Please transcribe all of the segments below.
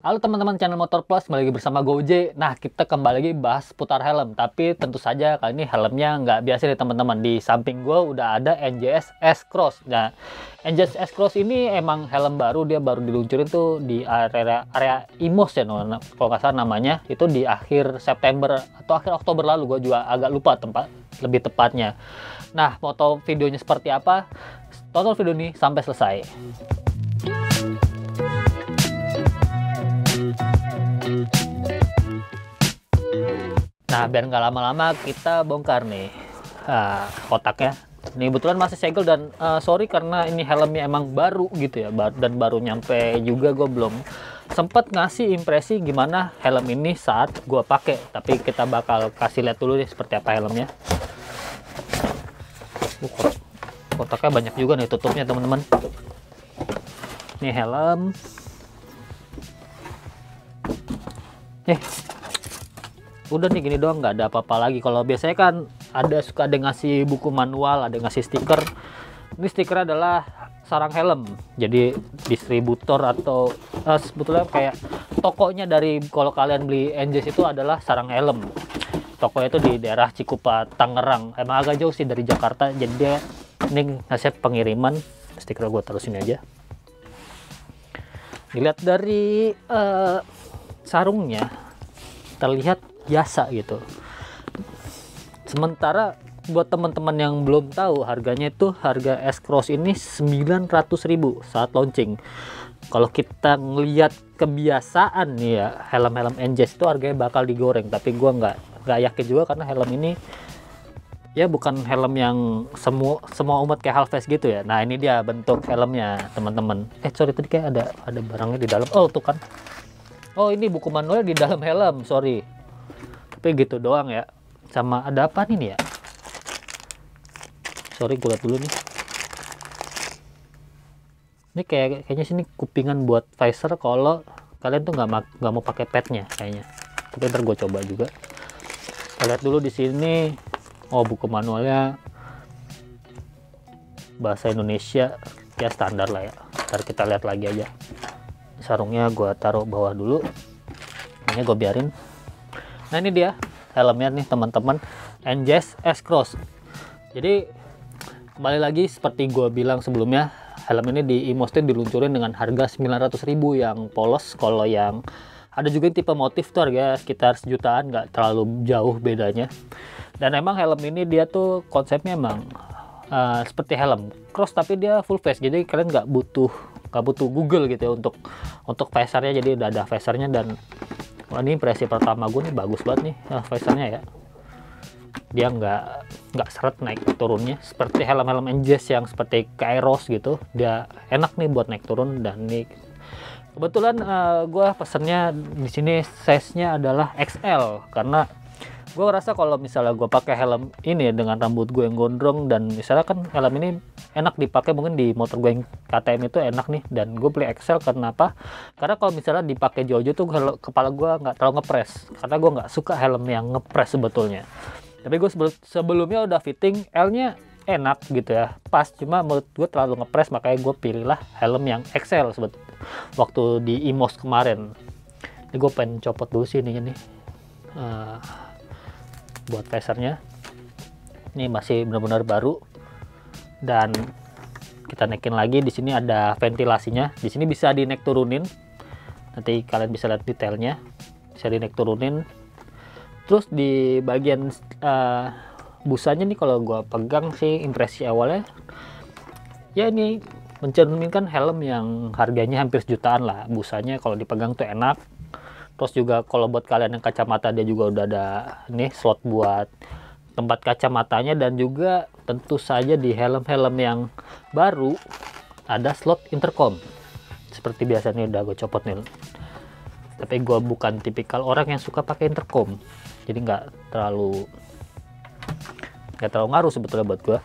Halo teman-teman channel Motor Plus, kembali lagi bersama Goje. Nah, kita kembali lagi bahas putar helm, tapi tentu saja kali ini helmnya nggak biasa nih teman-teman. Di samping gue udah ada NJS S-Cross. Nah, NJS S-Cross ini emang helm baru, dia baru diluncurin tuh di area IMOS ya, kalau nggak salah namanya. Itu di akhir September atau akhir Oktober lalu, gue juga agak lupa lebih tepatnya. Nah, mau tahu videonya seperti apa? Tonton video ini sampai selesai. Nah, biar nggak lama-lama kita bongkar nih kotaknya. Ini kebetulan masih segel dan sorry karena ini helmnya emang baru gitu ya, dan baru nyampe juga. Gue belum sempat ngasih impresi gimana helm ini saat gue pakai. Tapi kita bakal kasih lihat dulu nih seperti apa helmnya. Kotaknya banyak juga nih tutupnya teman-teman. Ini helm. Udah nih gini doang, nggak ada apa-apa lagi. Kalau biasanya kan suka ada ngasih buku manual, ada ngasih stiker. Ini stiker adalah sarang helm, jadi distributor atau sebetulnya kayak tokonya dari kalau kalian beli NJS itu adalah sarang helm. Tokonya itu di daerah Cikupa, Tangerang. Emang agak jauh sih dari Jakarta, jadi dia ini ngasih pengiriman. Stiker gue taruh sini aja. Dilihat dari sarungnya terlihat biasa gitu. Sementara buat teman-teman yang belum tahu, harganya itu harga S-Cross ini 900.000 saat launching. Kalau kita ngelihat kebiasaan nih ya, helm-helm NJS itu harganya bakal digoreng, tapi gua nggak yakin juga karena helm ini ya bukan helm yang semua umat kayak Halfest gitu ya. Nah, ini dia bentuk helmnya teman-teman. Sorry, tadi kayak ada barangnya di dalam. Oh, tuh kan. Oh, ini buku manualnya di dalam helm, sorry. Tapi gitu doang ya. Sama ada apa nih ya? Sorry, gue lihat dulu nih. Ini kayaknya sini kupingan buat visor kalau kalian tuh nggak mau pakai padnya kayaknya. Tapi ntar gue coba juga. Kita lihat dulu di sini. Oh, buku manualnya bahasa Indonesia ya, standar lah ya. Ntar kita lihat lagi aja. Sarungnya gue taruh bawah dulu. Ini gue biarin. Nah, ini dia helmnya nih teman-teman, NJS S-Cross. Jadi kembali lagi seperti gue bilang sebelumnya, helm ini di IMOS diluncurin dengan harga 900.000 yang polos. Kalau yang ada juga yang tipe motif tuh harga sekitar sejutaan, nggak terlalu jauh bedanya. Dan emang helm ini dia tuh konsepnya emang seperti helm cross, tapi dia full face, jadi kalian nggak butuh Google gitu ya untuk visornya. Jadi udah ada visornya, dan ini impresi pertama gue nih, bagus banget nih visornya ya. Dia nggak seret naik turunnya seperti helm-helm NJS yang seperti Kairos gitu. Dia enak nih buat naik turun. Dan nih kebetulan gue pesennya di sini size-nya adalah XL, karena gue rasa kalau misalnya gue pakai helm ini dengan rambut gue yang gondrong, dan misalnya kan helm ini enak dipakai mungkin di motor gue yang KTM itu enak nih, dan gue beli XL. Kenapa? Karena kalau misalnya dipakai jauh-jauh tuh kepala gue nggak terlalu ngepres, karena gue nggak suka helm yang ngepres sebetulnya. Tapi gue sebelumnya udah fitting L-nya enak gitu ya, pas. Cuma menurut gue terlalu ngepres, makanya gue pilihlah helm yang XL waktu di IMOS kemarin. Ini gue pengen copot dulu sih ininya nih. Buat visornya ini masih benar-benar baru, dan kita naikin lagi. Di sini ada ventilasinya, di sini bisa dinaik turunin, nanti kalian bisa lihat detailnya, bisa dinaik turunin. Terus di bagian busanya nih, kalau gua pegang sih impresi awalnya ya ini mencerminkan helm yang harganya hampir sejutaan lah. Busanya kalau dipegang tuh enak. Terus juga kalau buat kalian yang kacamata, dia juga udah ada nih slot buat tempat kacamatanya, dan juga tentu saja di helm-helm yang baru ada slot intercom. Seperti biasa nih, udah gue copot nih. Tapi gue bukan tipikal orang yang suka pakai intercom, jadi nggak terlalu ngaruh sebetulnya buat gue.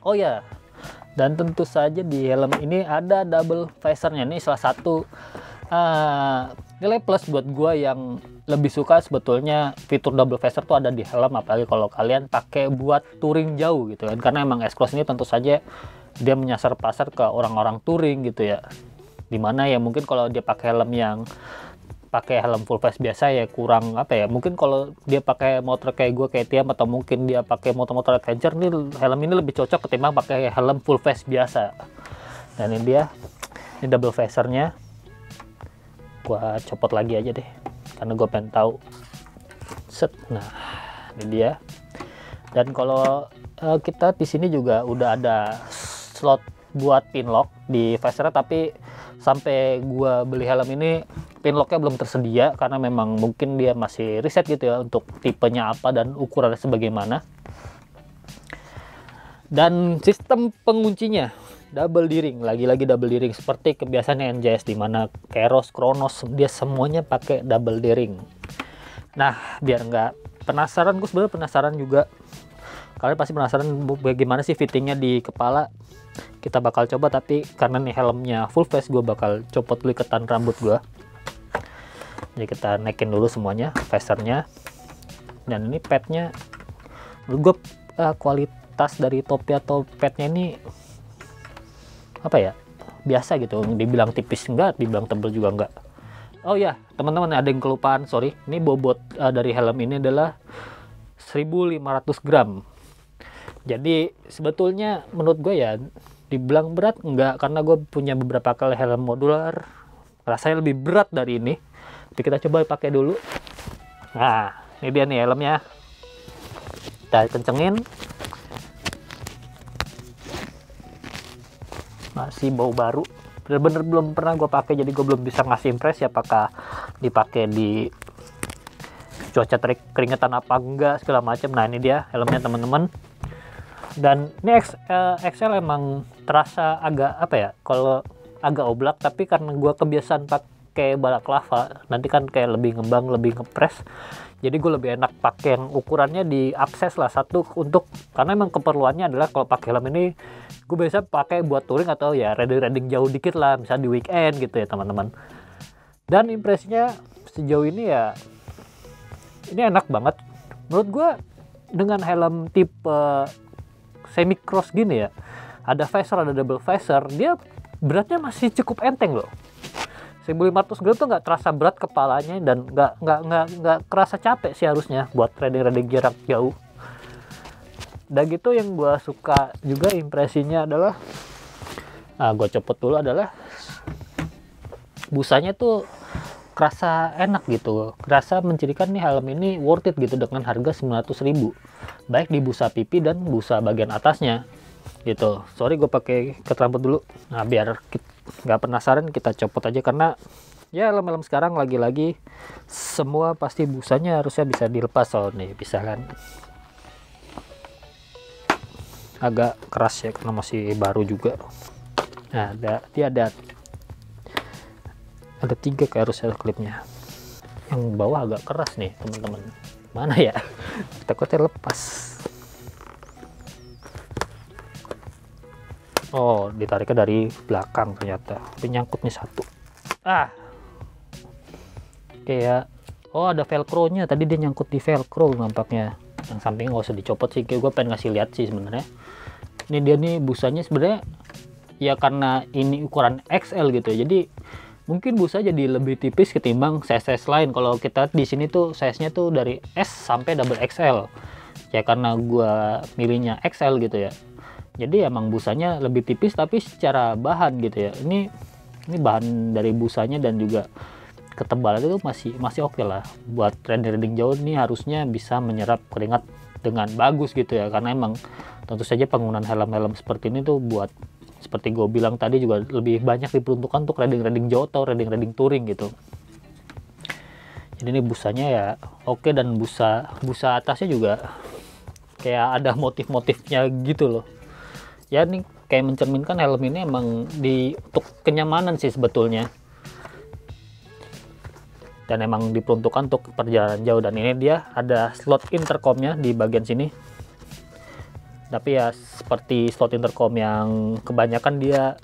Oh ya, dan tentu saja di helm ini ada double visornya. Nih salah satu nilai plus buat gue yang lebih suka sebetulnya fitur double visor tuh ada di helm, apalagi kalau kalian pakai buat touring jauh gitu kan. Karena emang S-Cross ini tentu saja dia menyasar pasar ke orang-orang touring gitu ya. dimana ya mungkin kalau dia pakai helm full face biasa ya kurang apa ya, mungkin kalau dia pakai motor kayak gue kayak Tiam, atau mungkin dia pakai motor-motor adventure nih, helm ini lebih cocok ketimbang pakai helm full face biasa. Dan ini double phasernya, gua copot lagi aja deh karena gue pengen tahu. Nah ini dia. Dan kalau kita di sini juga udah ada slot buat pin lock di phaser, tapi sampai gua beli helm ini pin locknya belum tersedia karena memang mungkin dia masih riset gitu ya untuk tipenya apa dan ukurannya sebagaimana. Dan sistem penguncinya double D-ring, lagi-lagi double D-ring seperti kebiasaan NJS, dimana Keros, Kronos dia semuanya pakai double D-ring. Nah biar nggak penasaran, gue sebenarnya penasaran juga, kalian pasti penasaran bagaimana sih fittingnya di kepala. Kita bakal coba, tapi karena nih helmnya full face, gue bakal copot dulu iketan rambut gue. Jadi kita naikin dulu semuanya, phasernya. Dan ini padnya, menurut gue kualitas dari topi atau padnya ini apa ya, biasa gitu. Dibilang tipis enggak, dibilang tebel juga enggak. Oh ya teman-teman, ada yang kelupaan, sorry. Ini bobot dari helm ini adalah 1500 gram. Jadi sebetulnya menurut gue ya dibilang berat enggak, karena gue punya beberapa kali helm modular rasanya lebih berat dari ini. Jadi kita coba pakai dulu. Nah ini dia nih helmnya, kita kencengin. Masih bau baru, bener-bener belum pernah gue pakai, jadi gue belum bisa ngasih impresi apakah dipakai di cuaca terik keringetan apa enggak segala macam. Nah ini dia helmnya teman-teman. Dan ini XL emang terasa agak apa ya, kalau agak oblak, tapi karena gue kebiasaan pakai balaklava nanti kan kayak lebih ngembang, lebih ngepres, jadi gue lebih enak pakai yang ukurannya di upsize lah satu, untuk karena emang keperluannya adalah kalau pakai helm ini gue biasa pakai buat touring atau ya riding jauh dikit lah, misalnya di weekend gitu ya teman-teman. Dan impresinya sejauh ini ya ini enak banget menurut gue. Dengan helm tipe semi cross gini ya, ada phaser, ada double phaser, dia beratnya masih cukup enteng loh. 1500 gram tuh nggak terasa berat kepalanya, dan nggak kerasa capek sih harusnya buat riding jarak jauh. Dan gitu yang gue suka juga impresinya adalah, gue copot dulu, adalah busanya tuh kerasa enak gitu, kerasa mencirikan nih helm ini worth it gitu dengan harga 900.000, baik di busa pipi dan busa bagian atasnya gitu. Sorry gue pakai ikat rambut dulu. Nah biar nggak penasaran, kita copot aja, karena ya helm-helm sekarang lagi-lagi semua pasti busanya harusnya bisa dilepas. Oh nih bisa kan, agak keras ya karena masih baru juga. Nah dia ada 3 kayak harusnya klipnya. Yang bawah agak keras nih teman-teman, mana ya, takutnya lepas. Oh ditariknya dari belakang ternyata, tapi nyangkut nih satu. Kayak ada velcro nya, tadi dia nyangkut di velcro nampaknya. Yang samping nggak usah dicopot sih, kayak gue pengen ngasih lihat sih sebenarnya. Ini dia nih busanya sebenarnya ya, karena ini ukuran XL gitu ya, jadi mungkin busa jadi lebih tipis ketimbang size lain. Kalau kita di sini tuh size-nya tuh dari S sampai double XL. Ya karena gua milihnya XL gitu ya. Jadi emang busanya lebih tipis, tapi secara bahan gitu ya. Ini bahan dari busanya dan juga ketebalan itu masih oke lah. Buat riding jauh nih harusnya bisa menyerap keringat dengan bagus gitu ya. Karena emang tentu saja penggunaan helm-helm seperti ini tuh buat, seperti gue bilang tadi, juga lebih banyak diperuntukkan untuk riding jauh atau riding touring gitu. Jadi ini busanya ya oke, dan busa atasnya juga kayak ada motif-motifnya gitu loh. Ya ini kayak mencerminkan helm ini emang untuk kenyamanan sih sebetulnya. Dan emang diperuntukkan untuk perjalanan jauh. Dan ini dia ada slot intercomnya di bagian sini. Tapi ya seperti slot intercom yang kebanyakan, dia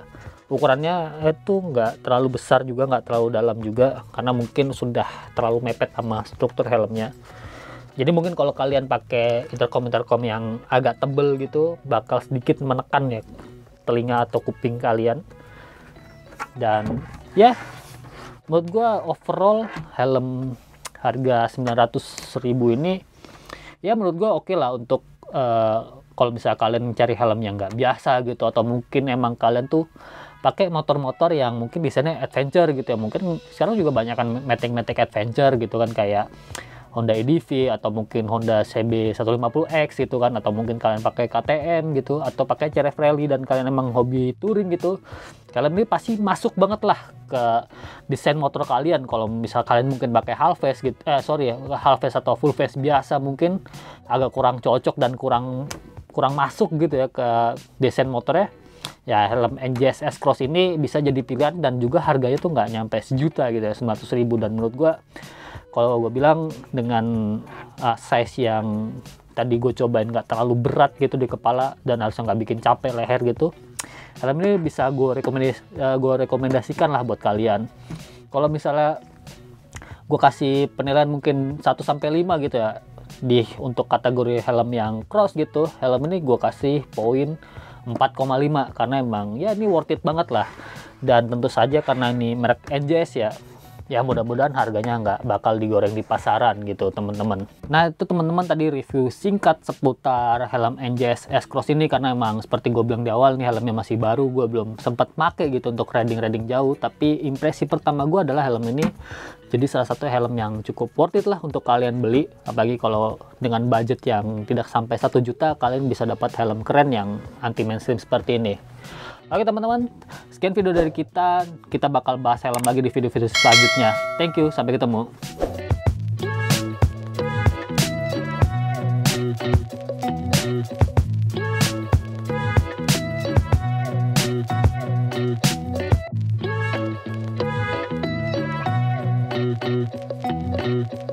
ukurannya itu nggak terlalu besar juga, nggak terlalu dalam juga, karena mungkin sudah terlalu mepet sama struktur helmnya. Jadi mungkin kalau kalian pakai intercom yang agak tebel gitu, bakal sedikit menekan ya telinga atau kuping kalian. Dan Ya, menurut gua overall helm harga 900.000 ini ya menurut gua oke lah untuk kalau misalnya kalian cari helm yang nggak biasa gitu, atau mungkin emang kalian tuh pakai motor-motor yang mungkin biasanya adventure gitu ya. Mungkin sekarang juga banyak kan metik-metik adventure gitu kan, kayak Honda EDV atau mungkin Honda CB 150X gitu kan, atau mungkin kalian pakai KTM gitu, atau pakai CRF Rally dan kalian emang hobi touring gitu, kalian ini pasti masuk banget lah ke desain motor kalian. Kalau misal kalian mungkin pakai half face gitu, half face atau full face biasa mungkin agak kurang cocok dan kurang masuk gitu ya ke desain motornya. Ya helm NJS S Cross ini bisa jadi pilihan, dan juga harganya tuh nggak nyampe sejuta gitu ya, 900.000. Dan menurut gua, kalau gue bilang dengan size yang tadi gue cobain nggak terlalu berat gitu di kepala dan harusnya nggak bikin capek leher gitu, helm ini bisa gue rekomendasikan lah buat kalian. Kalau misalnya gue kasih penilaian mungkin 1-5 gitu ya, untuk kategori helm yang cross gitu, helm ini gue kasih poin 4,5 karena emang ya ini worth it banget lah. Dan tentu saja karena ini merek NJS ya mudah-mudahan harganya nggak bakal digoreng di pasaran gitu teman-teman. Nah itu teman-teman tadi review singkat seputar helm NJS S Cross ini, karena emang seperti gue bilang di awal nih, helmnya masih baru, gue belum sempat pakai gitu untuk riding jauh, tapi impresi pertama gue adalah helm ini jadi salah satu helm yang cukup worth it lah untuk kalian beli, apalagi kalau dengan budget yang tidak sampai 1 juta kalian bisa dapat helm keren yang anti mainstream seperti ini. Oke teman-teman, sekian video dari kita bakal bahas helm lagi di video-video selanjutnya. Thank you, sampai ketemu. Thank you.